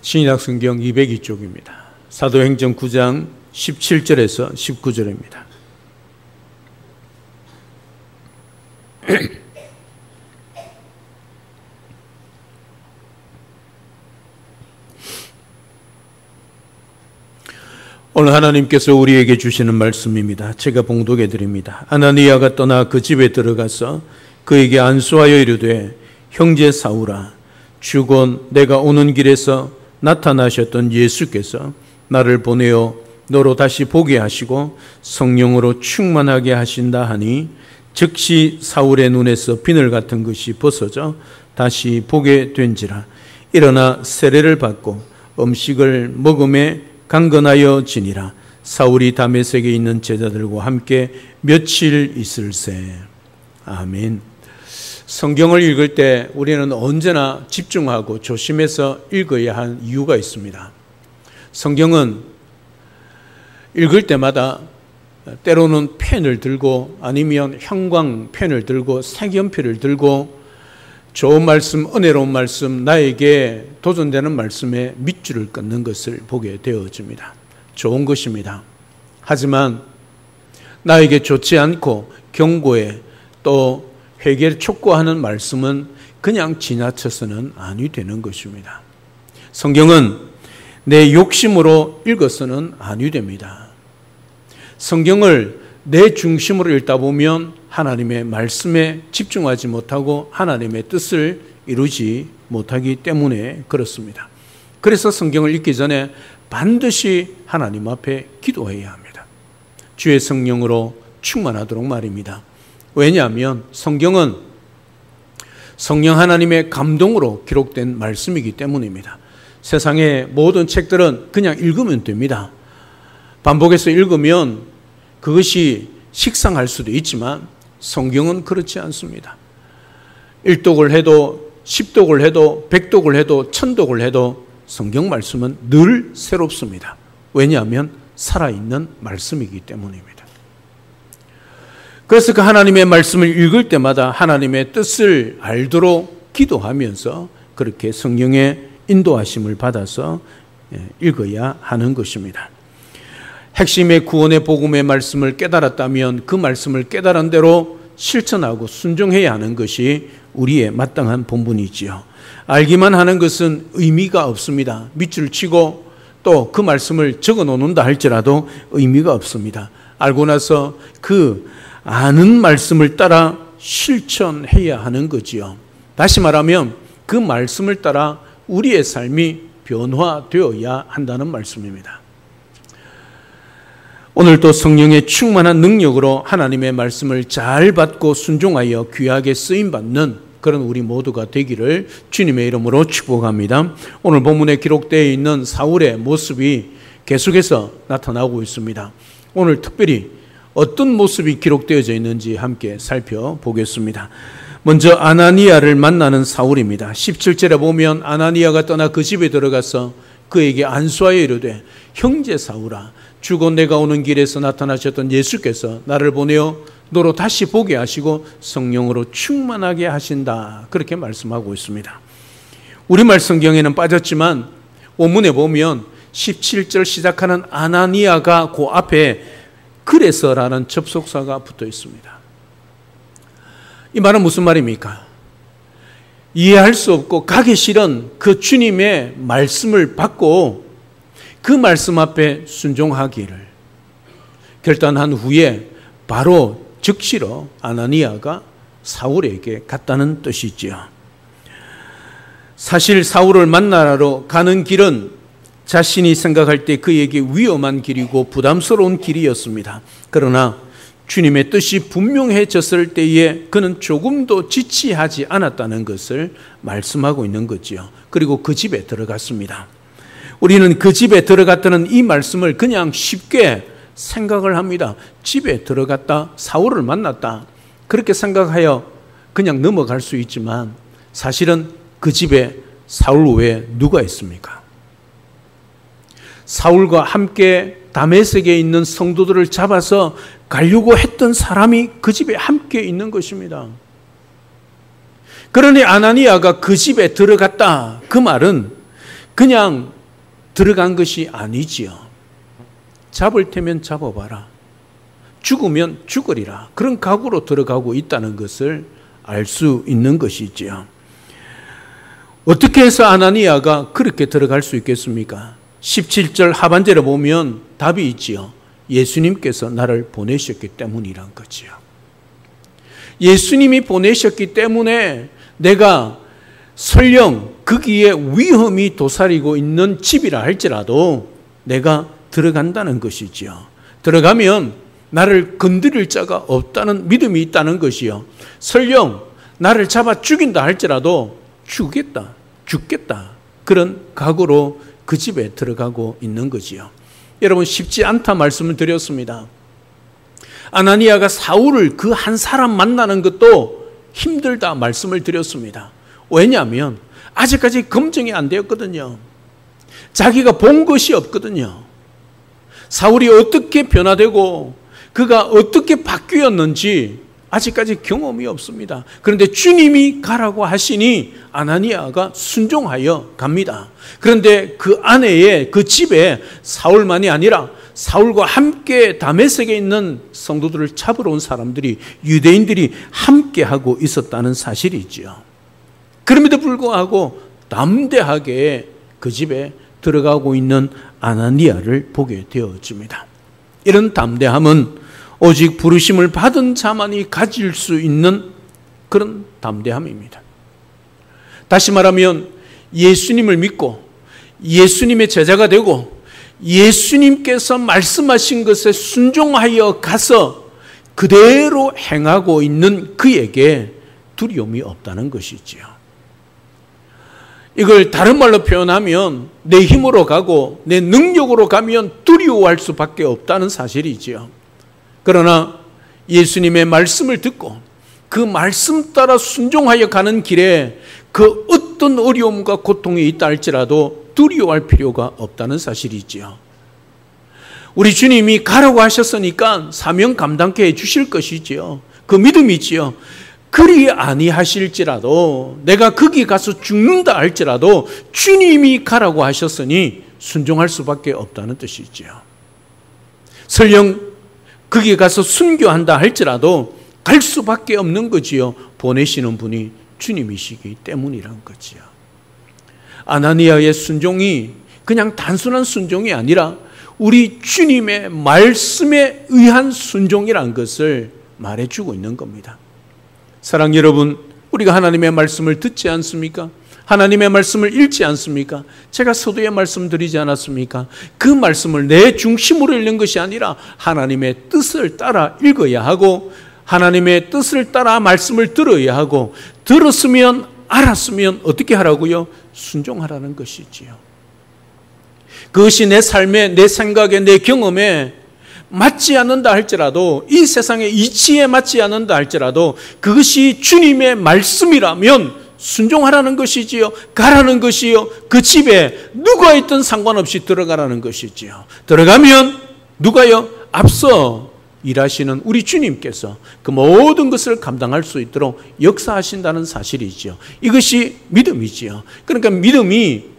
신약성경 202쪽입니다. 사도행전 9장 17절에서 19절입니다. 오늘 하나님께서 우리에게 주시는 말씀입니다. 제가 봉독해 드립니다. 아나니아가 떠나 그 집에 들어가서 그에게 안수하여 이르되 형제 사울아 주곧 내가 오는 길에서 나타나셨던 예수께서 나를 보내어 너로 다시 보게 하시고 성령으로 충만하게 하신다 하니 즉시 사울의 눈에서 비늘 같은 것이 벗어져 다시 보게 된지라. 일어나 세례를 받고 음식을 먹음에 강건하여 지니라. 사울이 다메섹에 있는 제자들과 함께 며칠 있을세. 아멘. 성경을 읽을 때 우리는 언제나 집중하고 조심해서 읽어야 할 이유가 있습니다. 성경은 읽을 때마다 때로는 펜을 들고 아니면 형광펜을 들고 색연필을 들고 좋은 말씀, 은혜로운 말씀, 나에게 도전되는 말씀에 밑줄을 끊는 것을 보게 되어집니다. 좋은 것입니다. 하지만 나에게 좋지 않고 경고에 또 회개를 촉구하는 말씀은 그냥 지나쳐서는 아니 되는 것입니다. 성경은 내 욕심으로 읽어서는 아니 됩니다. 성경을 내 중심으로 읽다 보면 하나님의 말씀에 집중하지 못하고 하나님의 뜻을 이루지 못하기 때문에 그렇습니다. 그래서 성경을 읽기 전에 반드시 하나님 앞에 기도해야 합니다. 주의 성령으로 충만하도록 말입니다. 왜냐하면 성경은 성령 하나님의 감동으로 기록된 말씀이기 때문입니다. 세상의 모든 책들은 그냥 읽으면 됩니다. 반복해서 읽으면 그것이 식상할 수도 있지만 성경은 그렇지 않습니다. 1독을 해도 10독을 해도 100독을 해도 1000독을 해도 성경 말씀은 늘 새롭습니다. 왜냐하면 살아있는 말씀이기 때문입니다. 그래서 그 하나님의 말씀을 읽을 때마다 하나님의 뜻을 알도록 기도하면서 그렇게 성령의 인도하심을 받아서 읽어야 하는 것입니다. 핵심의 구원의 복음의 말씀을 깨달았다면 그 말씀을 깨달은 대로 실천하고 순종해야 하는 것이 우리의 마땅한 본분이지요. 알기만 하는 것은 의미가 없습니다. 밑줄 치고 또 그 말씀을 적어 놓는다 할지라도 의미가 없습니다. 알고 나서 그 아는 말씀을 따라 실천해야 하는 거지요. 다시 말하면 그 말씀을 따라 우리의 삶이 변화되어야 한다는 말씀입니다. 오늘도 성령의 충만한 능력으로 하나님의 말씀을 잘 받고 순종하여 귀하게 쓰임받는 그런 우리 모두가 되기를 주님의 이름으로 축복합니다. 오늘 본문에 기록되어 있는 사울의 모습이 계속해서 나타나고 있습니다. 오늘 특별히 어떤 모습이 기록되어져 있는지 함께 살펴보겠습니다. 먼저 아나니아를 만나는 사울입니다. 17절에 보면 아나니아가 떠나 그 집에 들어가서 그에게 안수하여 이르되 형제 사울아 주곧 내가 오는 길에서 나타나셨던 예수께서 나를 보내어 너로 다시 보게 하시고 성령으로 충만하게 하신다. 그렇게 말씀하고 있습니다. 우리말 성경에는 빠졌지만 원문에 보면 17절 시작하는 아나니아가 그 앞에 그래서라는 접속사가 붙어 있습니다. 이 말은 무슨 말입니까? 이해할 수 없고 가기 싫은 그 주님의 말씀을 받고 그 말씀 앞에 순종하기를 결단한 후에 바로 즉시로 아나니아가 사울에게 갔다는 뜻이지요. 사실 사울을 만나러 가는 길은 자신이 생각할 때 그에게 위험한 길이고 부담스러운 길이었습니다. 그러나 주님의 뜻이 분명해졌을 때에 그는 조금도 지치하지 않았다는 것을 말씀하고 있는 거지요. 그리고 그 집에 들어갔습니다. 우리는 그 집에 들어갔다는 이 말씀을 그냥 쉽게 생각을 합니다. 집에 들어갔다, 사울을 만났다, 그렇게 생각하여 그냥 넘어갈 수 있지만 사실은 그 집에 사울 외에 누가 있습니까? 사울과 함께 다메섹에 있는 성도들을 잡아서 가려고 했던 사람이 그 집에 함께 있는 것입니다. 그러니 아나니아가 그 집에 들어갔다, 그 말은 그냥 들어간 것이 아니지요. 잡을 테면 잡아봐라. 죽으면 죽으리라. 그런 각오로 들어가고 있다는 것을 알 수 있는 것이지요. 어떻게 해서 아나니아가 그렇게 들어갈 수 있겠습니까? 17절 하반절에 보면 답이 있지요. 예수님께서 나를 보내셨기 때문이란 거지요. 예수님이 보내셨기 때문에 내가 설령 거기에 위험이 도사리고 있는 집이라 할지라도 내가 들어간다는 것이지요. 들어가면 나를 건드릴 자가 없다는 믿음이 있다는 것이요. 설령 나를 잡아 죽인다 할지라도 죽겠다. 그런 각오로 그 집에 들어가고 있는 거지요. 여러분, 쉽지 않다 말씀을 드렸습니다. 아나니아가 사울을 그 한 사람 만나는 것도 힘들다 말씀을 드렸습니다. 왜냐하면 아직까지 검증이 안 되었거든요. 자기가 본 것이 없거든요. 사울이 어떻게 변화되고 그가 어떻게 바뀌었는지 아직까지 경험이 없습니다. 그런데 주님이 가라고 하시니 아나니아가 순종하여 갑니다. 그런데 그 안에 그 집에 사울만이 아니라 사울과 함께 다메섹에 있는 성도들을 잡으러 온 사람들이, 유대인들이 함께 하고 있었다는 사실이지요. 그럼에도 불구하고 담대하게 그 집에 들어가고 있는 아나니아를 보게 되어집니다. 이런 담대함은 오직 부르심을 받은 자만이 가질 수 있는 그런 담대함입니다. 다시 말하면 예수님을 믿고 예수님의 제자가 되고 예수님께서 말씀하신 것에 순종하여 가서 그대로 행하고 있는 그에게 두려움이 없다는 것이지요. 이걸 다른 말로 표현하면 내 힘으로 가고 내 능력으로 가면 두려워할 수밖에 없다는 사실이지요. 그러나 예수님의 말씀을 듣고 그 말씀 따라 순종하여 가는 길에 그 어떤 어려움과 고통이 있다 할지라도 두려워할 필요가 없다는 사실이지요. 우리 주님이 가라고 하셨으니까 사명 감당케 해 주실 것이지요. 그 믿음이지요. 그리 아니하실지라도 내가 거기 가서 죽는다 할지라도 주님이 가라고 하셨으니 순종할 수밖에 없다는 뜻이지요. 설령 거기 가서 순교한다 할지라도 갈 수밖에 없는 거지요. 보내시는 분이 주님이시기 때문이란 거지요. 아나니아의 순종이 그냥 단순한 순종이 아니라 우리 주님의 말씀에 의한 순종이란 것을 말해주고 있는 겁니다. 사랑 여러분, 우리가 하나님의 말씀을 듣지 않습니까? 하나님의 말씀을 읽지 않습니까? 제가 서두에 말씀드리지 않았습니까? 그 말씀을 내 중심으로 읽는 것이 아니라 하나님의 뜻을 따라 읽어야 하고 하나님의 뜻을 따라 말씀을 들어야 하고 들었으면 알았으면 어떻게 하라고요? 순종하라는 것이지요. 그것이 내 삶에, 내 생각에, 내 경험에 맞지 않는다 할지라도 이 세상의 이치에 맞지 않는다 할지라도 그것이 주님의 말씀이라면 순종하라는 것이지요. 가라는 것이요. 그 집에 누가 있든 상관없이 들어가라는 것이지요. 들어가면 누가요? 앞서 일하시는 우리 주님께서 그 모든 것을 감당할 수 있도록 역사하신다는 사실이지요. 이것이 믿음이지요. 그러니까 믿음이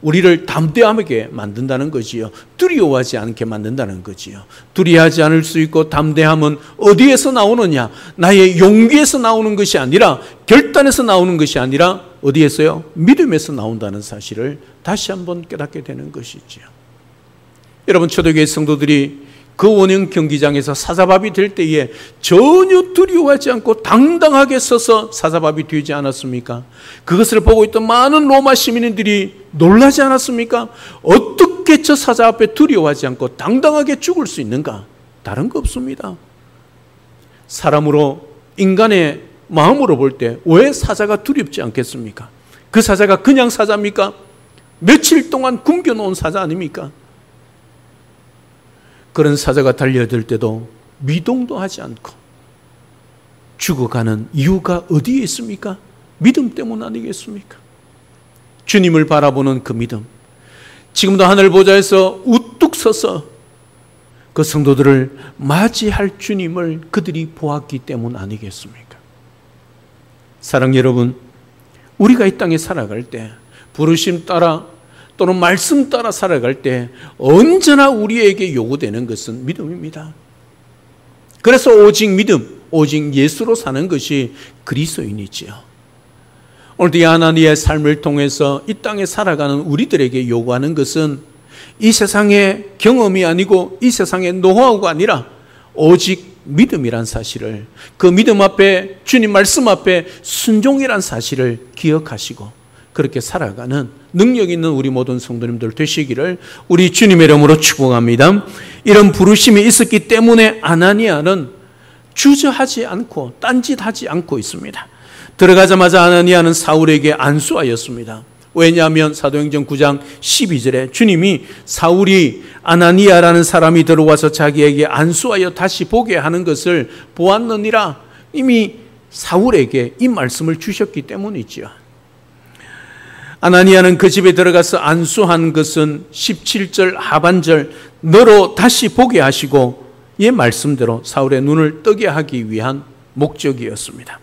우리를 담대하게 만든다는 거지요. 두려워하지 않게 만든다는 거지요. 두려워하지 않을 수 있고 담대함은 어디에서 나오느냐? 나의 용기에서 나오는 것이 아니라 결단에서 나오는 것이 아니라 어디에서요? 믿음에서 나온다는 사실을 다시 한번 깨닫게 되는 것이지요. 여러분, 초대교회 성도들이 그 원형 경기장에서 사자밥이 될 때에 전혀 두려워하지 않고 당당하게 서서 사자밥이 되지 않았습니까? 그것을 보고 있던 많은 로마 시민들이 놀라지 않았습니까? 어떻게 저 사자 앞에 두려워하지 않고 당당하게 죽을 수 있는가? 다른 거 없습니다. 사람으로, 인간의 마음으로 볼 때 왜 사자가 두렵지 않겠습니까? 그 사자가 그냥 사자입니까? 며칠 동안 굶겨놓은 사자 아닙니까? 그런 사자가 달려들 때도 미동도 하지 않고 죽어가는 이유가 어디에 있습니까? 믿음 때문 아니겠습니까? 주님을 바라보는 그 믿음. 지금도 하늘 보좌에서 우뚝 서서 그 성도들을 맞이할 주님을 그들이 보았기 때문 아니겠습니까? 사랑 여러분, 우리가 이 땅에 살아갈 때 부르심 따라 또는 말씀 따라 살아갈 때 언제나 우리에게 요구되는 것은 믿음입니다. 그래서 오직 믿음, 오직 예수로 사는 것이 그리스도인이지요. 오늘도 이 아나니아의 삶을 통해서 이 땅에 살아가는 우리들에게 요구하는 것은 이 세상의 경험이 아니고 이 세상의 노하우가 아니라 오직 믿음이란 사실을, 그 믿음 앞에, 주님 말씀 앞에 순종이란 사실을 기억하시고 그렇게 살아가는 능력 있는 우리 모든 성도님들 되시기를 우리 주님의 이름으로 축복합니다. 이런 부르심이 있었기 때문에 아나니아는 주저하지 않고 딴짓하지 않고 있습니다. 들어가자마자 아나니아는 사울에게 안수하였습니다. 왜냐하면 사도행전 9장 12절에 주님이 사울이 아나니아라는 사람이 들어와서 자기에게 안수하여 다시 보게 하는 것을 보았느니라, 이미 사울에게 이 말씀을 주셨기 때문이지요. 아나니아는 그 집에 들어가서 안수한 것은 17절 하반절 너로 다시 보게 하시고 이 말씀대로 사울의 눈을 뜨게 하기 위한 목적이었습니다.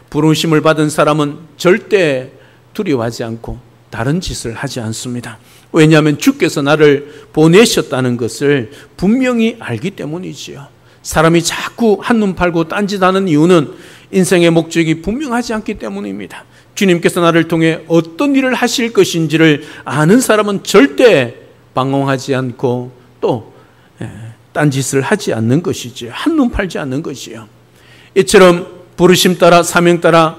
부르심을 받은 사람은 절대 두려워하지 않고 다른 짓을 하지 않습니다. 왜냐하면 주께서 나를 보내셨다는 것을 분명히 알기 때문이지요. 사람이 자꾸 한눈 팔고 딴짓하는 이유는 인생의 목적이 분명하지 않기 때문입니다. 주님께서 나를 통해 어떤 일을 하실 것인지를 아는 사람은 절대 방황하지 않고 또 딴짓을 하지 않는 것이지요. 한눈 팔지 않는 것이요. 이처럼 부르심 따라 사명 따라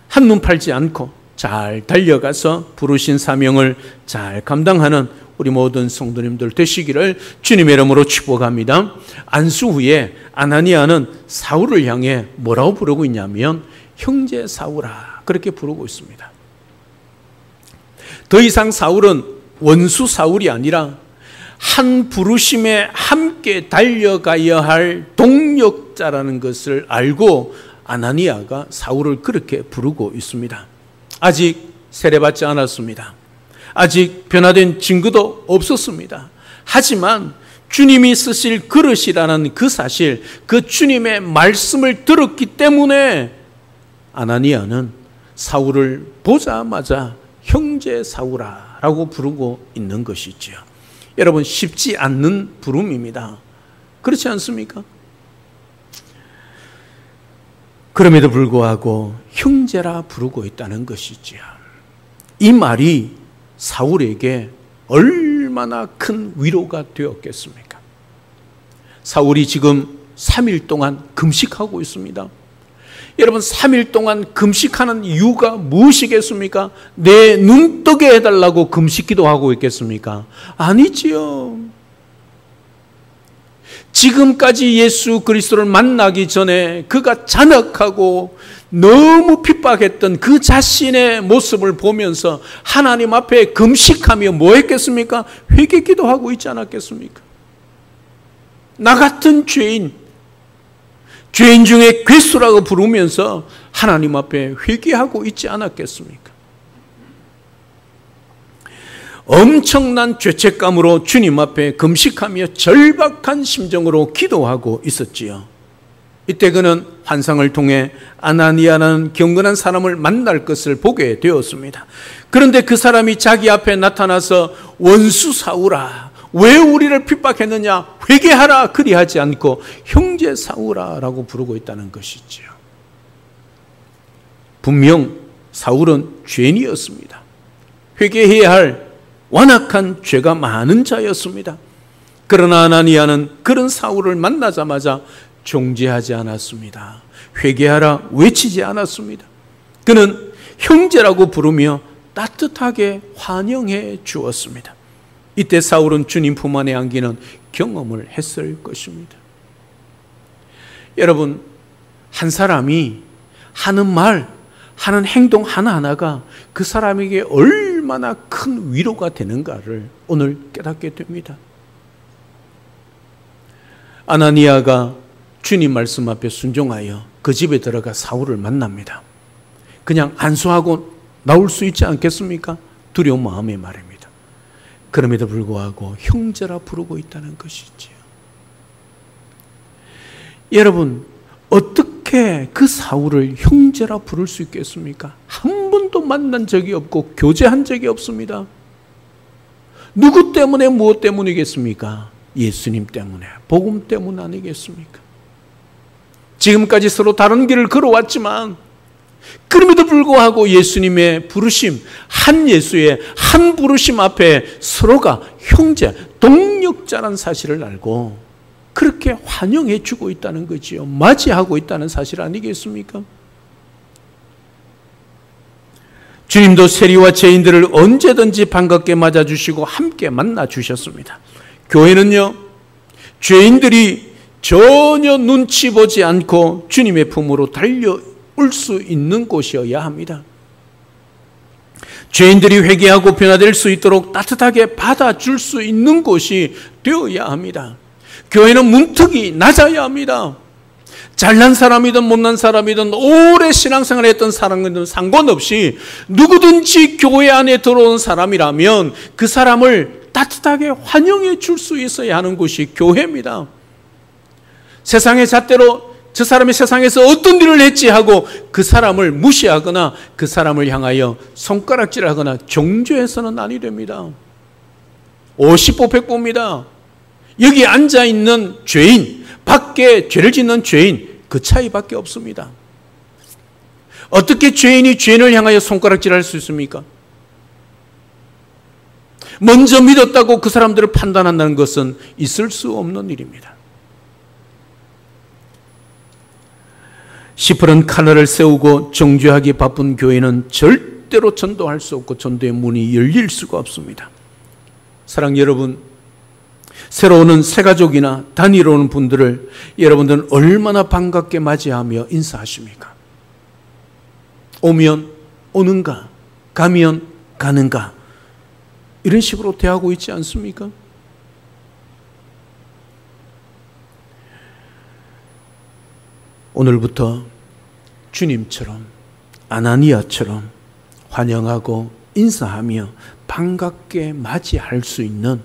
한눈 팔지 않고 잘 달려가서 부르신 사명을 잘 감당하는 우리 모든 성도님들 되시기를 주님의 이름으로 축복합니다. 안수 후에 아나니아는 사울을 향해 뭐라고 부르고 있냐면 형제 사울아 그렇게 부르고 있습니다. 더 이상 사울은 원수 사울이 아니라 한 부르심에 함께 달려가야 할 동력자라는 것을 알고 아나니아가 사울을 그렇게 부르고 있습니다. 아직 세례받지 않았습니다. 아직 변화된 증거도 없었습니다. 하지만 주님이 쓰실 그릇이라는 그 사실, 그 주님의 말씀을 들었기 때문에 아나니아는 사울을 보자마자 형제 사울아라고 부르고 있는 것이죠. 여러분, 쉽지 않는 부름입니다. 그렇지 않습니까? 그럼에도 불구하고 형제라 부르고 있다는 것이지요. 이 말이 사울에게 얼마나 큰 위로가 되었겠습니까? 사울이 지금 3일 동안 금식하고 있습니다. 여러분, 3일 동안 금식하는 이유가 무엇이겠습니까? 내 눈 뜨게 해달라고 금식 기도하고 있겠습니까? 아니지요. 지금까지 예수 그리스도를 만나기 전에 그가 잔악하고 너무 핍박했던 그 자신의 모습을 보면서 하나님 앞에 금식하며 뭐 했겠습니까? 회개 기도하고 있지 않았겠습니까? 나 같은 죄인 중에 괴수라고 부르면서 하나님 앞에 회개하고 있지 않았겠습니까? 엄청난 죄책감으로 주님 앞에 금식하며 절박한 심정으로 기도하고 있었지요. 이때 그는 환상을 통해 아나니아라는 경건한 사람을 만날 것을 보게 되었습니다. 그런데 그 사람이 자기 앞에 나타나서 원수 사울아, 왜 우리를 핍박했느냐, 회개하라 그리하지 않고 형제 사울아라고 부르고 있다는 것이지요. 분명 사울은 죄인이었습니다. 회개해야 할 완악한 죄가 많은 자였습니다. 그러나 아나니아는 그런 사울을 만나자마자 정죄하지 않았습니다. 회개하라 외치지 않았습니다. 그는 형제라고 부르며 따뜻하게 환영해 주었습니다. 이때 사울은 주님 품 안에 안기는 경험을 했을 것입니다. 여러분, 한 사람이 하는 말, 하는 행동 하나하나가 그 사람에게 얼마나 큰 위로가 되는가를 오늘 깨닫게 됩니다. 아나니아가 주님 말씀 앞에 순종하여 그 집에 들어가 사울을 만납니다. 그냥 안수하고 나올 수 있지 않겠습니까? 두려운 마음의 말입니다. 그럼에도 불구하고 형제라 부르고 있다는 것이지요. 여러분, 어떻게 그 사울을 형제라 부를 수 있겠습니까? 한 번도 만난 적이 없고 교제한 적이 없습니다. 누구 때문에, 무엇 때문이겠습니까? 예수님 때문에, 복음 때문 아니겠습니까? 지금까지 서로 다른 길을 걸어왔지만 그럼에도 불구하고 예수님의 부르심, 한 예수의 한 부르심 앞에 서로가 형제, 동력자라는 사실을 알고 그렇게 환영해 주고 있다는 거지요. 맞이하고 있다는 사실 아니겠습니까? 주님도 세리와 죄인들을 언제든지 반갑게 맞아주시고 함께 만나주셨습니다. 교회는요, 죄인들이 전혀 눈치 보지 않고 주님의 품으로 달려올 수 있는 곳이어야 합니다. 죄인들이 회개하고 변화될 수 있도록 따뜻하게 받아줄 수 있는 곳이 되어야 합니다. 교회는 문턱이 낮아야 합니다. 잘난 사람이든 못난 사람이든 오래 신앙생활을 했던 사람이든 상관없이 누구든지 교회 안에 들어온 사람이라면 그 사람을 따뜻하게 환영해 줄 수 있어야 하는 곳이 교회입니다. 세상의 잣대로 저 사람이 세상에서 어떤 일을 했지 하고 그 사람을 무시하거나 그 사람을 향하여 손가락질하거나 정죄해서는 아니 됩니다. 50보 100보입니다. 여기 앉아있는 죄인, 밖에 죄를 짓는 죄인, 그 차이밖에 없습니다. 어떻게 죄인이 죄인을 향하여 손가락질할 수 있습니까? 먼저 믿었다고 그 사람들을 판단한다는 것은 있을 수 없는 일입니다. 시퍼런 칼날을 세우고 정죄하기 바쁜 교회는 절대로 전도할 수 없고 전도의 문이 열릴 수가 없습니다. 사랑 여러분, 새로 오는 새가족이나 단위로 오는 분들을 여러분들은 얼마나 반갑게 맞이하며 인사하십니까? 오면 오는가, 가면 가는가, 이런 식으로 대하고 있지 않습니까? 오늘부터 주님처럼, 아나니아처럼 환영하고 인사하며 반갑게 맞이할 수 있는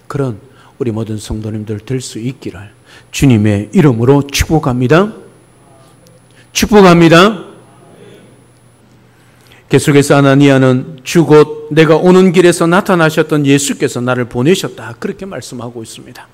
그런 우리 모든 성도님들 될 수 있기를 주님의 이름으로 축복합니다. 축복합니다. 계속해서 아나니아는 주 곧 내가 오는 길에서 나타나셨던 예수께서 나를 보내셨다, 그렇게 말씀하고 있습니다.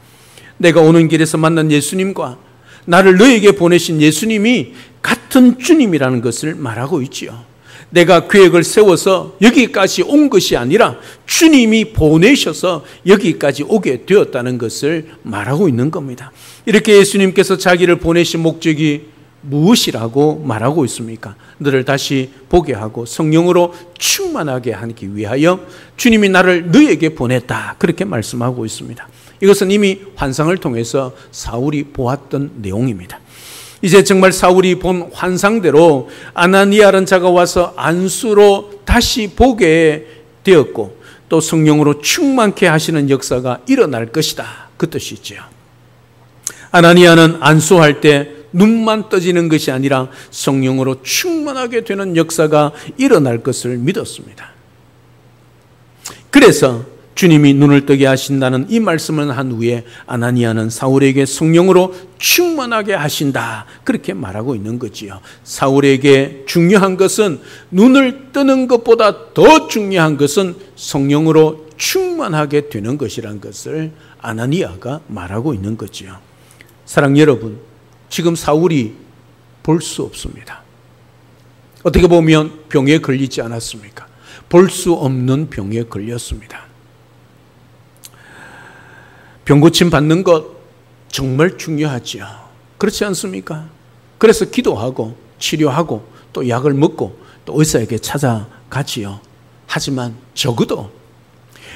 내가 오는 길에서 만난 예수님과 나를 너에게 보내신 예수님이 같은 주님이라는 것을 말하고 있지요. 내가 계획을 세워서 여기까지 온 것이 아니라 주님이 보내셔서 여기까지 오게 되었다는 것을 말하고 있는 겁니다. 이렇게 예수님께서 자기를 보내신 목적이 무엇이라고 말하고 있습니까? 너를 다시 보게 하고 성령으로 충만하게 하기 위하여 주님이 나를 너에게 보냈다, 그렇게 말씀하고 있습니다. 이것은 이미 환상을 통해서 사울이 보았던 내용입니다. 이제 정말 사울이 본 환상대로 아나니아라는 자가 와서 안수로 다시 보게 되었고 또 성령으로 충만케 하시는 역사가 일어날 것이다, 그 뜻이죠. 아나니아는 안수할 때 눈만 떠지는 것이 아니라 성령으로 충만하게 되는 역사가 일어날 것을 믿었습니다. 그래서 주님이 눈을 뜨게 하신다는 이 말씀을 한 후에 아나니아는 사울에게 성령으로 충만하게 하신다, 그렇게 말하고 있는 거지요. 사울에게 중요한 것은, 눈을 뜨는 것보다 더 중요한 것은 성령으로 충만하게 되는 것이란 것을 아나니아가 말하고 있는 거지요. 사랑 여러분, 지금 사울이 볼 수 없습니다. 어떻게 보면 병에 걸리지 않았습니까? 볼 수 없는 병에 걸렸습니다. 병고침 받는 것 정말 중요하죠. 그렇지 않습니까? 그래서 기도하고 치료하고 또 약을 먹고 또 의사에게 찾아가지요. 하지만 적어도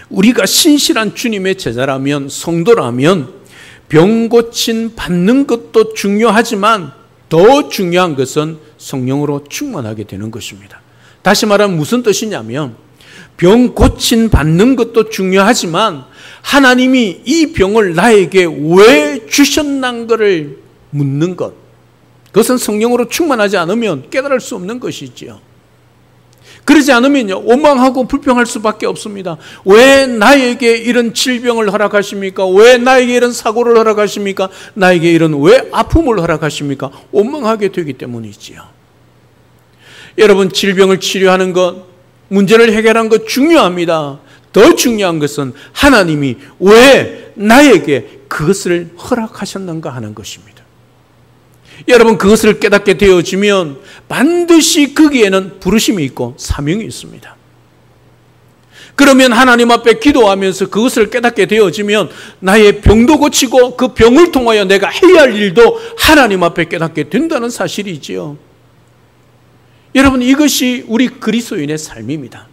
우리가 신실한 주님의 제자라면, 성도라면 병고침 받는 것도 중요하지만 더 중요한 것은 성령으로 충만하게 되는 것입니다. 다시 말하면 무슨 뜻이냐면, 병 고침 받는 것도 중요하지만 하나님이 이 병을 나에게 왜 주셨난 것을 묻는 것, 그것은 성령으로 충만하지 않으면 깨달을 수 없는 것이지요. 그러지 않으면요, 원망하고 불평할 수밖에 없습니다. 왜 나에게 이런 질병을 허락하십니까? 왜 나에게 이런 사고를 허락하십니까? 나에게 이런 왜 아픔을 허락하십니까? 원망하게 되기 때문이지요. 여러분, 질병을 치료하는 것, 문제를 해결하는 것 중요합니다. 더 중요한 것은 하나님이 왜 나에게 그것을 허락하셨는가 하는 것입니다. 여러분, 그것을 깨닫게 되어지면 반드시 거기에는 부르심이 있고 사명이 있습니다. 그러면 하나님 앞에 기도하면서 그것을 깨닫게 되어지면 나의 병도 고치고 그 병을 통하여 내가 해야 할 일도 하나님 앞에 깨닫게 된다는 사실이지요. 여러분, 이것이 우리 그리스도인의 삶입니다.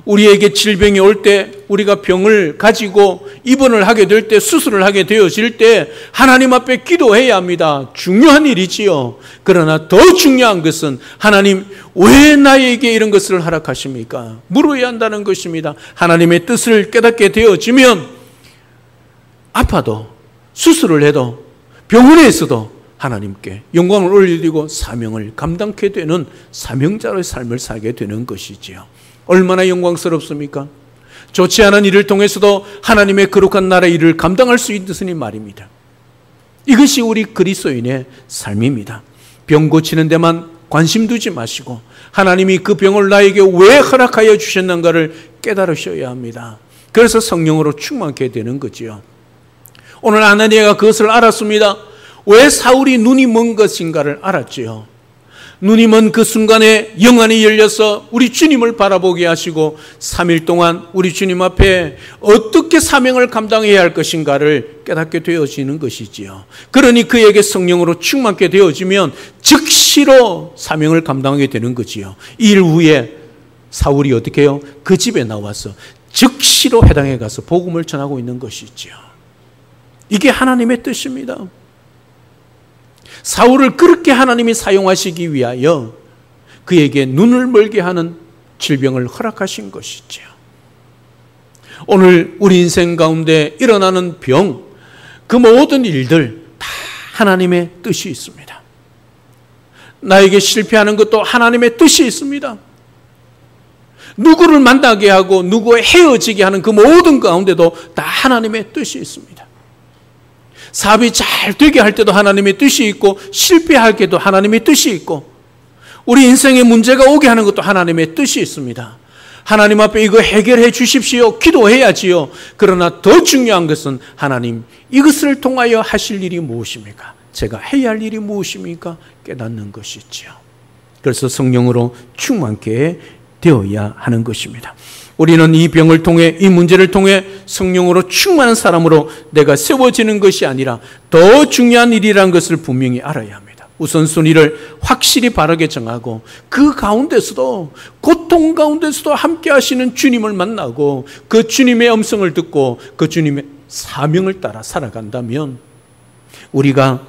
우리에게 질병이 올 때, 우리가 병을 가지고 입원을 하게 될 때, 수술을 하게 되어질 때 하나님 앞에 기도해야 합니다. 중요한 일이지요. 그러나 더 중요한 것은 하나님 왜 나에게 이런 것을 허락하십니까? 물어야 한다는 것입니다. 하나님의 뜻을 깨닫게 되어지면 아파도 수술을 해도 병원에 있어도 하나님께 영광을 올려드리고 사명을 감당케 되는 사명자의 삶을 살게 되는 것이지요. 얼마나 영광스럽습니까? 좋지 않은 일을 통해서도 하나님의 거룩한 나라의 일을 감당할 수 있으니 말입니다. 이것이 우리 그리스도인의 삶입니다. 병 고치는 데만 관심 두지 마시고 하나님이 그 병을 나에게 왜 허락하여 주셨는가를 깨달으셔야 합니다. 그래서 성령으로 충만케 되는 거지요. 오늘 아나니아가 그것을 알았습니다. 왜 사울이 눈이 먼 것인가를 알았지요. 눈이 먼 그 순간에 영안이 열려서 우리 주님을 바라보게 하시고 3일 동안 우리 주님 앞에 어떻게 사명을 감당해야 할 것인가를 깨닫게 되어지는 것이지요. 그러니 그에게 성령으로 충만케 되어지면 즉시로 사명을 감당하게 되는 거지요. 이 일 후에 사울이 어떻게 해요? 그 집에 나와서 즉시로 회당에 가서 복음을 전하고 있는 것이지요. 이게 하나님의 뜻입니다. 사울을 그렇게 하나님이 사용하시기 위하여 그에게 눈을 멀게 하는 질병을 허락하신 것이죠. 오늘 우리 인생 가운데 일어나는 병, 그 모든 일들 다 하나님의 뜻이 있습니다. 나에게 실패하는 것도 하나님의 뜻이 있습니다. 누구를 만나게 하고 누구와 헤어지게 하는 그 모든 가운데도 다 하나님의 뜻이 있습니다. 사업이 잘 되게 할 때도 하나님의 뜻이 있고 실패할 때도 하나님의 뜻이 있고 우리 인생에 문제가 오게 하는 것도 하나님의 뜻이 있습니다. 하나님 앞에 이거 해결해 주십시오. 기도해야지요. 그러나 더 중요한 것은 하나님 이것을 통하여 하실 일이 무엇입니까? 제가 해야 할 일이 무엇입니까? 깨닫는 것이지요. 그래서 성령으로 충만케 되어야 하는 것입니다. 우리는 이 병을 통해, 이 문제를 통해 성령으로 충만한 사람으로 내가 세워지는 것이 아니라 더 중요한 일이라는 것을 분명히 알아야 합니다. 우선순위를 확실히 바르게 정하고 그 가운데서도, 고통 가운데서도 함께 하시는 주님을 만나고 그 주님의 음성을 듣고 그 주님의 사명을 따라 살아간다면 우리가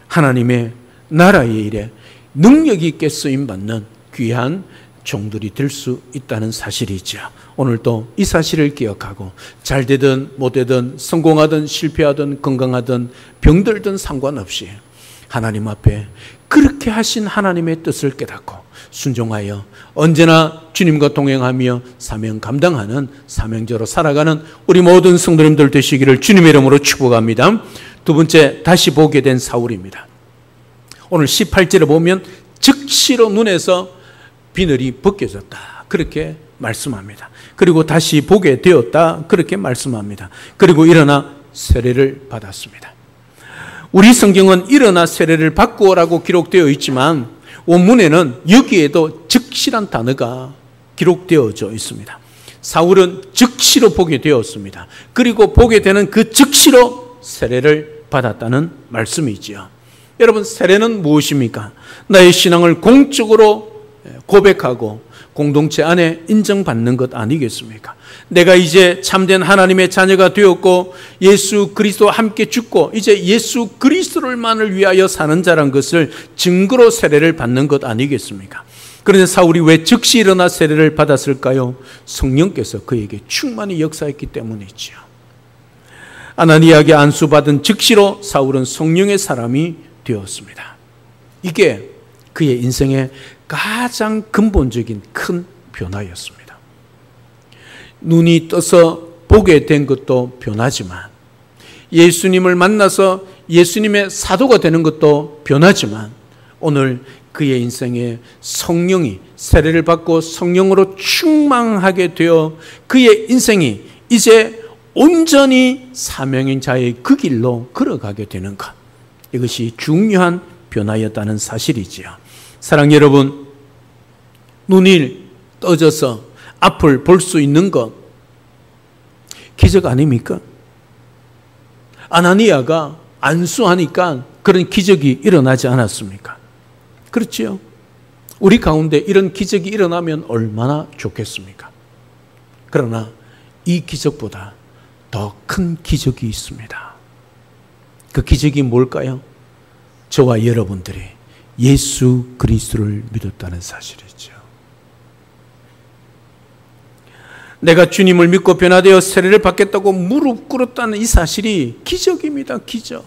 하나님의 나라의 일에 능력 있게 쓰임받는 귀한 종들이 될 수 있다는 사실이죠. 오늘도 이 사실을 기억하고 잘 되든 못 되든 성공하든 실패하든 건강하든 병들든 상관없이 하나님 앞에 그렇게 하신 하나님의 뜻을 깨닫고 순종하여 언제나 주님과 동행하며 사명 감당하는 사명자로 살아가는 우리 모든 성도님들 되시기를 주님의 이름으로 축복합니다. 두 번째, 다시 보게 된 사울입니다. 오늘 18절에 보면 즉시로 눈에서 비늘이 벗겨졌다, 그렇게 말씀합니다. 그리고 다시 보게 되었다, 그렇게 말씀합니다. 그리고 일어나 세례를 받았습니다. 우리 성경은 일어나 세례를 받고라고 기록되어 있지만 원문에는 여기에도 즉시란 단어가 기록되어져 있습니다. 사울은 즉시로 보게 되었습니다. 그리고 보게 되는 그 즉시로 세례를 받았다는 말씀이지요. 여러분, 세례는 무엇입니까? 나의 신앙을 공적으로 고백하고 공동체 안에 인정받는 것 아니겠습니까? 내가 이제 참된 하나님의 자녀가 되었고 예수 그리스도와 함께 죽고 이제 예수 그리스도만을 위하여 사는 자란 것을 증거로 세례를 받는 것 아니겠습니까? 그런데 사울이 왜 즉시 일어나 세례를 받았을까요? 성령께서 그에게 충만히 역사했기 때문이지요. 아나니아에게 안수받은 즉시로 사울은 성령의 사람이 되었습니다. 이게 그의 인생의 가장 근본적인 큰 변화였습니다. 눈이 떠서 보게 된 것도 변화지만, 예수님을 만나서 예수님의 사도가 되는 것도 변화지만, 오늘 그의 인생에 성령이 세례를 받고 성령으로 충만하게 되어 그의 인생이 이제 온전히 사명인 자의 그 길로 걸어가게 되는 것. 이것이 중요한 변화였다는 사실이지요. 사랑 여러분, 눈이 떠져서 앞을 볼 수 있는 것, 기적 아닙니까? 아나니아가 안수하니까 그런 기적이 일어나지 않았습니까? 그렇지요? 우리 가운데 이런 기적이 일어나면 얼마나 좋겠습니까? 그러나 이 기적보다 더 큰 기적이 있습니다. 그 기적이 뭘까요? 저와 여러분들이 예수 그리스도를 믿었다는 사실이죠. 내가 주님을 믿고 변화되어 세례를 받겠다고 무릎 꿇었다는 이 사실이 기적입니다. 기적.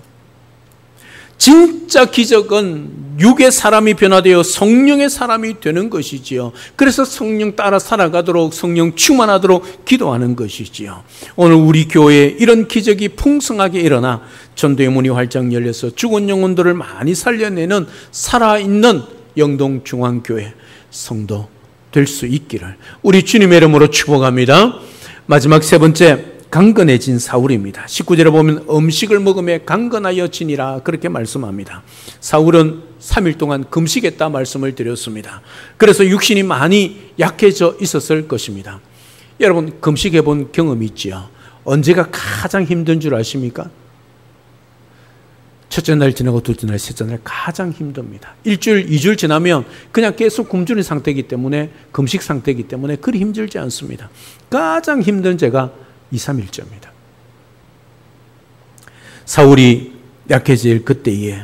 진짜 기적은 육의 사람이 변화되어 성령의 사람이 되는 것이지요. 그래서 성령 따라 살아가도록, 성령 충만하도록 기도하는 것이지요. 오늘 우리 교회에 이런 기적이 풍성하게 일어나 전도의 문이 활짝 열려서 죽은 영혼들을 많이 살려내는 살아있는 영동중앙교회 성도 될 수 있기를 우리 주님의 이름으로 축복합니다. 마지막 세 번째, 강건해진 사울입니다. 19절에 보면 음식을 먹으며 강건하여 지니라 그렇게 말씀합니다. 사울은 3일 동안 금식했다 말씀을 드렸습니다. 그래서 육신이 많이 약해져 있었을 것입니다. 여러분, 금식해 본 경험이 있지요? 언제가 가장 힘든 줄 아십니까? 첫째 날 지나고 둘째 날, 셋째 날 가장 힘듭니다. 일주일, 2주일 지나면 그냥 계속 굶주린 상태이기 때문에, 금식 상태이기 때문에 그리 힘들지 않습니다. 가장 힘든 제가 2, 3일째입니다. 사울이 약해질 그때에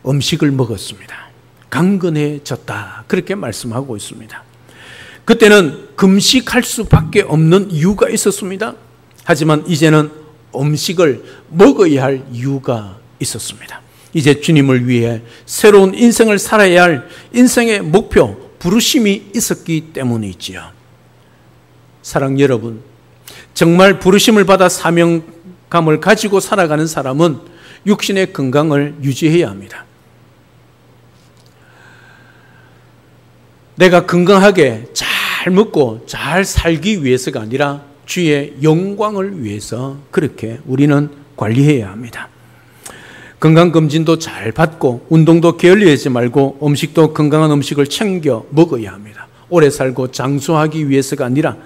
음식을 먹었습니다. 강건해졌다 그렇게 말씀하고 있습니다. 그때는 금식할 수밖에 없는 이유가 있었습니다. 하지만 이제는 음식을 먹어야 할 이유가 있었습니다. 이제 주님을 위해 새로운 인생을 살아야 할 인생의 목표, 부르심이 있었기 때문이지요. 사랑 여러분, 정말 부르심을 받아 사명감을 가지고 살아가는 사람은 육신의 건강을 유지해야 합니다. 내가 건강하게 잘 먹고 잘 살기 위해서가 아니라 주의 영광을 위해서 그렇게 우리는 관리해야 합니다. 건강검진도 잘 받고 운동도 게을리하지 말고 음식도 건강한 음식을 챙겨 먹어야 합니다. 오래 살고 장수하기 위해서가 아니라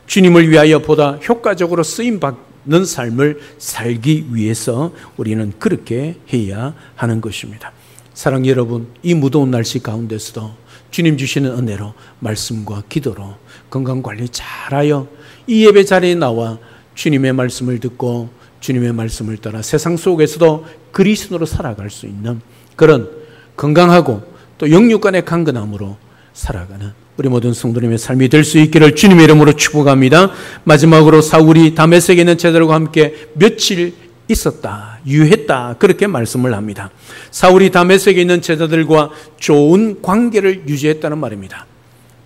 주님을 위하여 보다 효과적으로 쓰임받는 삶을 살기 위해서 우리는 그렇게 해야 하는 것입니다. 사랑 여러분, 이 무더운 날씨 가운데서도 주님 주시는 은혜로 말씀과 기도로 건강관리 잘하여 이 예배 자리에 나와 주님의 말씀을 듣고 주님의 말씀을 따라 세상 속에서도 그리스도로 살아갈 수 있는 그런 건강하고 또 영육간의 강건함으로 살아가는 우리 모든 성도님의 삶이 될 수 있기를 주님의 이름으로 축복합니다. 마지막으로 사울이 다메섹에 있는 제자들과 함께 며칠 있었다, 유했다 그렇게 말씀을 합니다. 사울이 다메섹에 있는 제자들과 좋은 관계를 유지했다는 말입니다.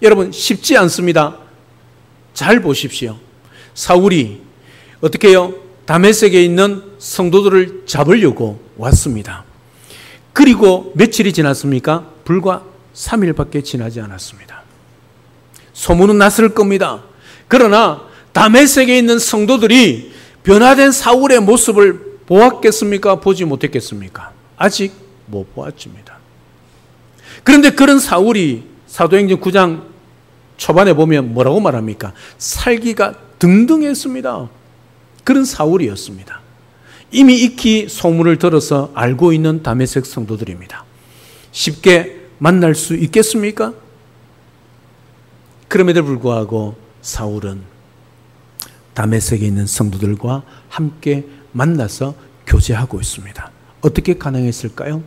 여러분, 쉽지 않습니다. 잘 보십시오. 사울이 어떻게 해요? 다메섹에 있는 성도들을 잡으려고 왔습니다. 그리고 며칠이 지났습니까? 불과 3일밖에 지나지 않았습니다. 소문은 났을 겁니다. 그러나 다메섹에 있는 성도들이 변화된 사울의 모습을 보았겠습니까? 보지 못했겠습니까? 아직 못 보았습니다. 그런데 그런 사울이 사도행전 9장 초반에 보면 뭐라고 말합니까? 살기가 등등했습니다. 그런 사울이었습니다. 이미 익히 소문을 들어서 알고 있는 다메섹 성도들입니다. 쉽게 만날 수 있겠습니까? 그럼에도 불구하고 사울은 다메섹에 있는 성도들과 함께 만나서 교제하고 있습니다. 어떻게 가능했을까요?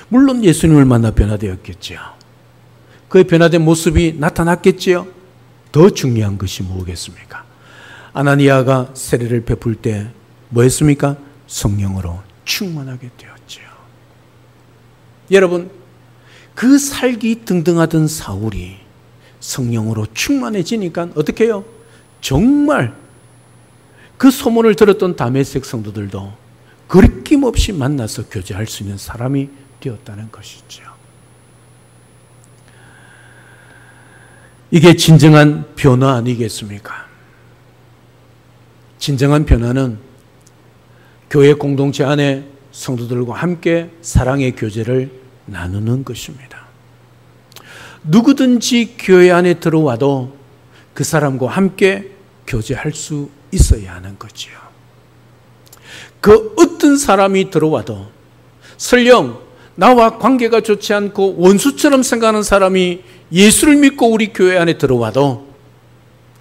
물론 예수님을 만나 변화되었겠지요. 그의 변화된 모습이 나타났겠지요. 더 중요한 것이 뭐겠습니까? 아나니아가 세례를 베풀 때 뭐 했습니까? 성령으로 충만하게 되었지요. 여러분, 그 살기 등등하던 사울이 성령으로 충만해지니까 어떻게 해요? 정말 그 소문을 들었던 다메섹 성도들도 거리낌 없이 만나서 교제할 수 있는 사람이 되었다는 것이죠. 이게 진정한 변화 아니겠습니까? 진정한 변화는 교회 공동체 안에 성도들과 함께 사랑의 교제를 나누는 것입니다. 누구든지 교회 안에 들어와도 그 사람과 함께 교제할 수 있어야 하는 거지요. 그 어떤 사람이 들어와도 설령 나와 관계가 좋지 않고 원수처럼 생각하는 사람이 예수를 믿고 우리 교회 안에 들어와도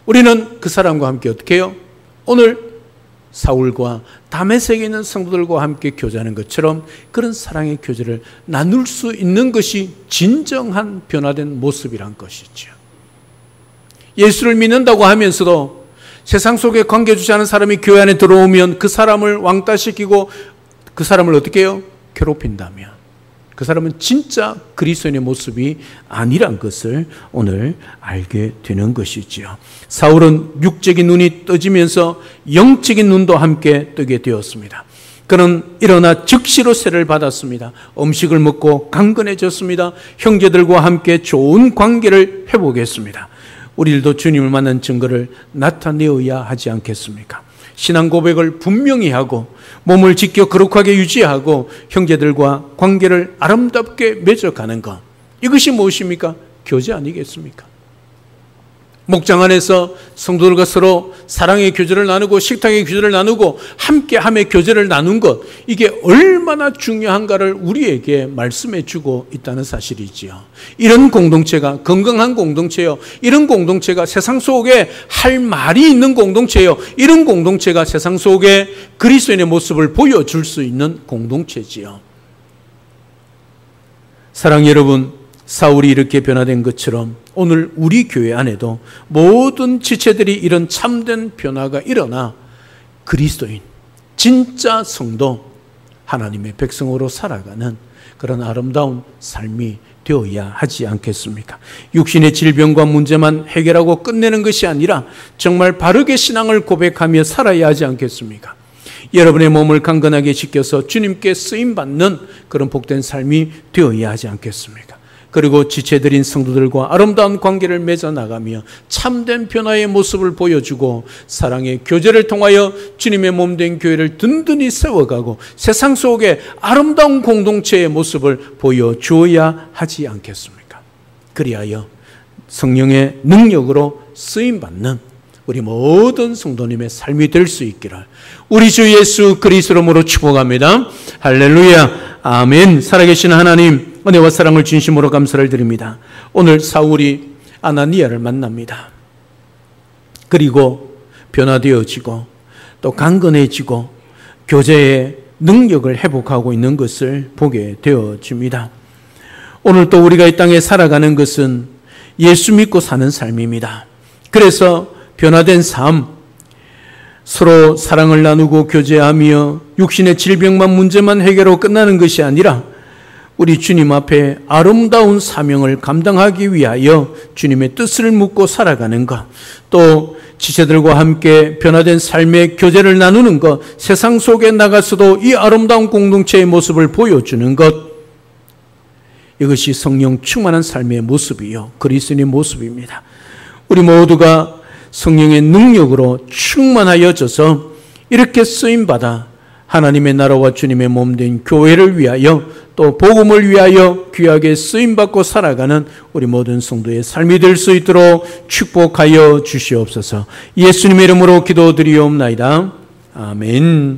우리는 그 사람과 함께 어떻게 해요? 오늘 사울과 다메섹에 있는 성도들과 함께 교제하는 것처럼 그런 사랑의 교제를 나눌 수 있는 것이 진정한 변화된 모습이란 것이죠. 예수를 믿는다고 하면서도 세상 속에 관계 주지 않은 사람이 교회 안에 들어오면 그 사람을 왕따시키고 그 사람을 어떻게 해요? 괴롭힌다면 그 사람은 진짜 그리스도인의 모습이 아니란 것을 오늘 알게 되는 것이지요. 사울은 육적인 눈이 떠지면서 영적인 눈도 함께 뜨게 되었습니다. 그는 일어나 즉시로 세례를 받았습니다. 음식을 먹고 강건해졌습니다. 형제들과 함께 좋은 관계를 회복했습니다. 우리들도 주님을 만난 증거를 나타내어야 하지 않겠습니까? 신앙 고백을 분명히 하고 몸을 지켜 거룩하게 유지하고 형제들과 관계를 아름답게 맺어가는 것, 이것이 무엇입니까? 교제 아니겠습니까? 목장 안에서 성도들과 서로 사랑의 교제를 나누고 식탁의 교제를 나누고 함께함의 교제를 나눈 것, 이게 얼마나 중요한가를 우리에게 말씀해 주고 있다는 사실이지요. 이런 공동체가 건강한 공동체요, 이런 공동체가 세상 속에 할 말이 있는 공동체요, 이런 공동체가 세상 속에 그리스도인의 모습을 보여줄 수 있는 공동체지요. 사랑 여러분, 사울이 이렇게 변화된 것처럼 오늘 우리 교회 안에도 모든 지체들이 이런 참된 변화가 일어나 그리스도인, 진짜 성도, 하나님의 백성으로 살아가는 그런 아름다운 삶이 되어야 하지 않겠습니까? 육신의 질병과 문제만 해결하고 끝내는 것이 아니라 정말 바르게 신앙을 고백하며 살아야 하지 않겠습니까? 여러분의 몸을 강건하게 지켜서 주님께 쓰임받는 그런 복된 삶이 되어야 하지 않겠습니까? 그리고 지체들인 성도들과 아름다운 관계를 맺어 나가며 참된 변화의 모습을 보여주고 사랑의 교제를 통하여 주님의 몸된 교회를 든든히 세워가고 세상 속에 아름다운 공동체의 모습을 보여주어야 하지 않겠습니까? 그리하여 성령의 능력으로 쓰임받는 우리 모든 성도님의 삶이 될 수 있기를 우리 주 예수 그리스도로 이름으로 축복합니다. 할렐루야, 아멘. 살아계신 하나님, 은혜와 사랑을 진심으로 감사를 드립니다. 오늘 사울이 아나니아를 만납니다. 그리고 변화되어지고 또 강건해지고 교제의 능력을 회복하고 있는 것을 보게 되어집니다. 오늘 또 우리가 이 땅에 살아가는 것은 예수 믿고 사는 삶입니다. 그래서 변화된 삶, 서로 사랑을 나누고 교제하며 육신의 질병만 문제만 해결하고 끝나는 것이 아니라 우리 주님 앞에 아름다운 사명을 감당하기 위하여 주님의 뜻을 묻고 살아가는 것, 또 지체들과 함께 변화된 삶의 교제를 나누는 것, 세상 속에 나가서도 이 아름다운 공동체의 모습을 보여주는 것, 이것이 성령 충만한 삶의 모습이요, 그리스도인의 모습입니다. 우리 모두가 성령의 능력으로 충만하여져서 이렇게 쓰임받아 하나님의 나라와 주님의 몸된 교회를 위하여 또 복음을 위하여 귀하게 쓰임받고 살아가는 우리 모든 성도의 삶이 될 수 있도록 축복하여 주시옵소서. 예수님의 이름으로 기도드리옵나이다. 아멘.